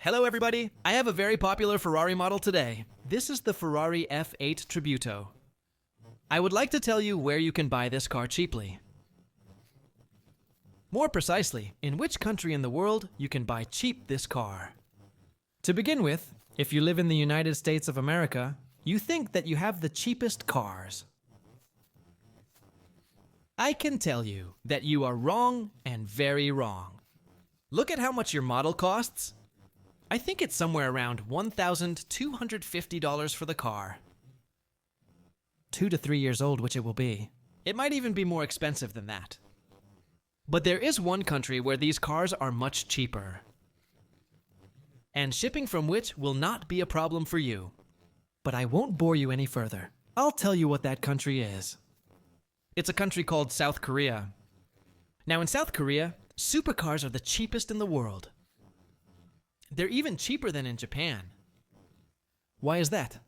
Hello everybody, I have a very popular Ferrari model today. This is the Ferrari F8 Tributo. I would like to tell you where you can buy this car cheaply. More precisely, in which country in the world you can buy cheap this car. To begin with, if you live in the United States of America, you think that you have the cheapest cars. I can tell you that you are wrong and very wrong. Look at how much your model costs. I think it's somewhere around $1,250 for the car. 2 to 3 years old, which it will be. It might even be more expensive than that. But there is one country where these cars are much cheaper, and shipping from which will not be a problem for you. But I won't bore you any further. I'll tell you what that country is. It's a country called South Korea. Now in South Korea, supercars are the cheapest in the world. They're even cheaper than in Japan. Why is that?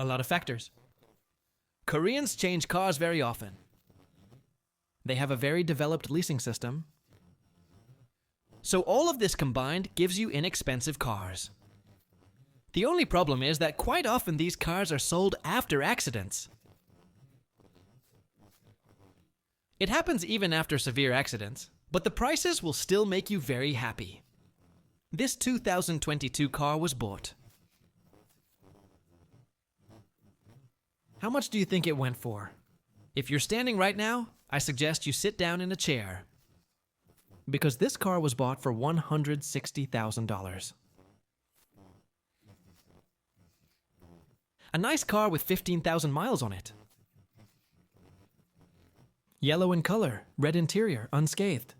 A lot of factors. Koreans change cars very often. They have a very developed leasing system. So all of this combined gives you inexpensive cars. The only problem is that quite often these cars are sold after accidents. It happens even after severe accidents, but the prices will still make you very happy. This 2022 car was bought. How much do you think it went for? If you're standing right now, I suggest you sit down in a chair, because this car was bought for $160,000. A nice car with 15,000 miles on it. Yellow in color, red interior, unscathed.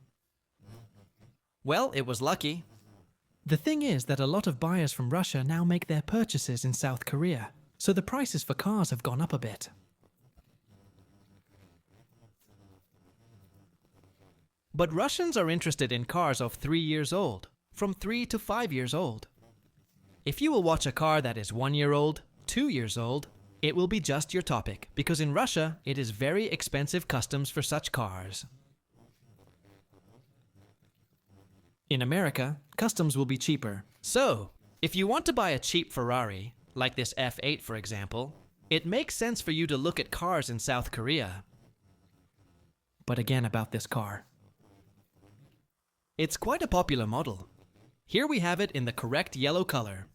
Well, it was lucky. The thing is that a lot of buyers from Russia now make their purchases in South Korea, so the prices for cars have gone up a bit. But Russians are interested in cars of 3 years old, from 3 to 5 years old. If you will watch a car that is 1 year old, 2 years old, it will be just your topic, because in Russia, it is very expensive customs for such cars. In America, customs will be cheaper. So, if you want to buy a cheap Ferrari, like this F8 for example, it makes sense for you to look at cars in South Korea. But again about this car. It's quite a popular model. Here we have it in the correct yellow color.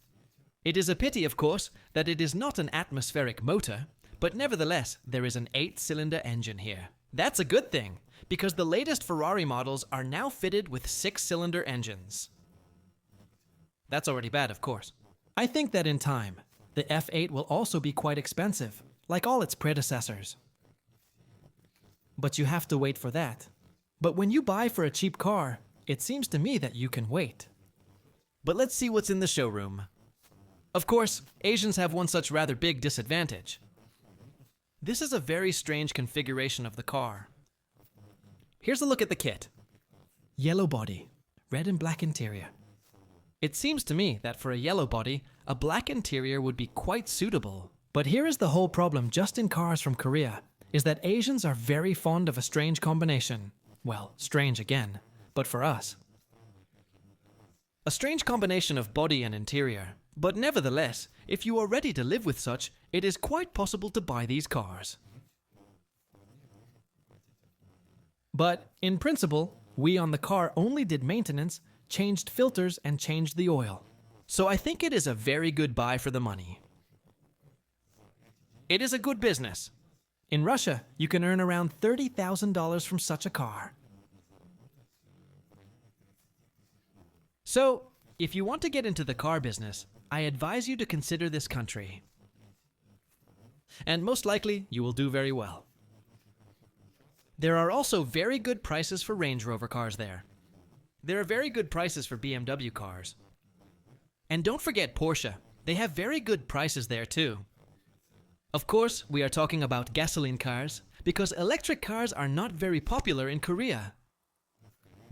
It is a pity, of course, that it is not an atmospheric motor, but nevertheless, there is an 8-cylinder engine here. That's a good thing, because the latest Ferrari models are now fitted with 6-cylinder engines. That's already bad, of course. I think that in time, the F8 will also be quite expensive, like all its predecessors. But you have to wait for that. But when you buy for a cheap car, it seems to me that you can wait. But let's see what's in the showroom. Of course, Asians have one such rather big disadvantage. This is a very strange configuration of the car. Here's a look at the kit. Yellow body, red and black interior. It seems to me that for a yellow body, a black interior would be quite suitable. But here is the whole problem just in cars from Korea, is that Asians are very fond of a strange combination. Well, strange again, but for us. A strange combination of body and interior. But nevertheless, if you are ready to live with such, it is quite possible to buy these cars. But, in principle, we on the car only did maintenance, changed filters, and changed the oil. So I think it is a very good buy for the money. It is a good business. In Russia, you can earn around $30,000 from such a car. So, if you want to get into the car business, I advise you to consider this country. And most likely, you will do very well. There are also very good prices for Range Rover cars there. There are very good prices for BMW cars. And don't forget Porsche. They have very good prices there too. Of course, we are talking about gasoline cars, because electric cars are not very popular in Korea.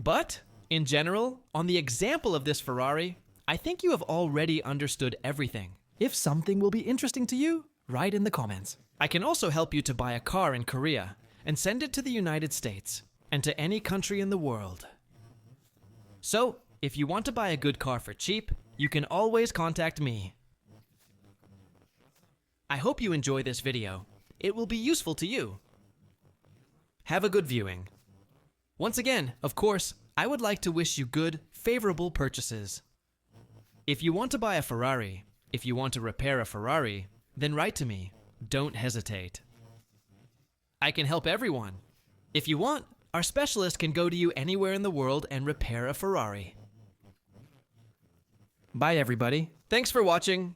But, in general, on the example of this Ferrari, I think you have already understood everything. If something will be interesting to you, write in the comments. I can also help you to buy a car in Korea and send it to the United States and to any country in the world. So, If you want to buy a good car for cheap, you can always contact me. I hope you enjoy this video. It will be useful to you. Have a good viewing. Once again, of course, I would like to wish you good, favorable purchases. If you want to buy a Ferrari, if you want to repair a Ferrari, then write to me. Don't hesitate. I can help everyone. If you want, our specialist can go to you anywhere in the world and repair a Ferrari. Bye everybody. Thanks for watching.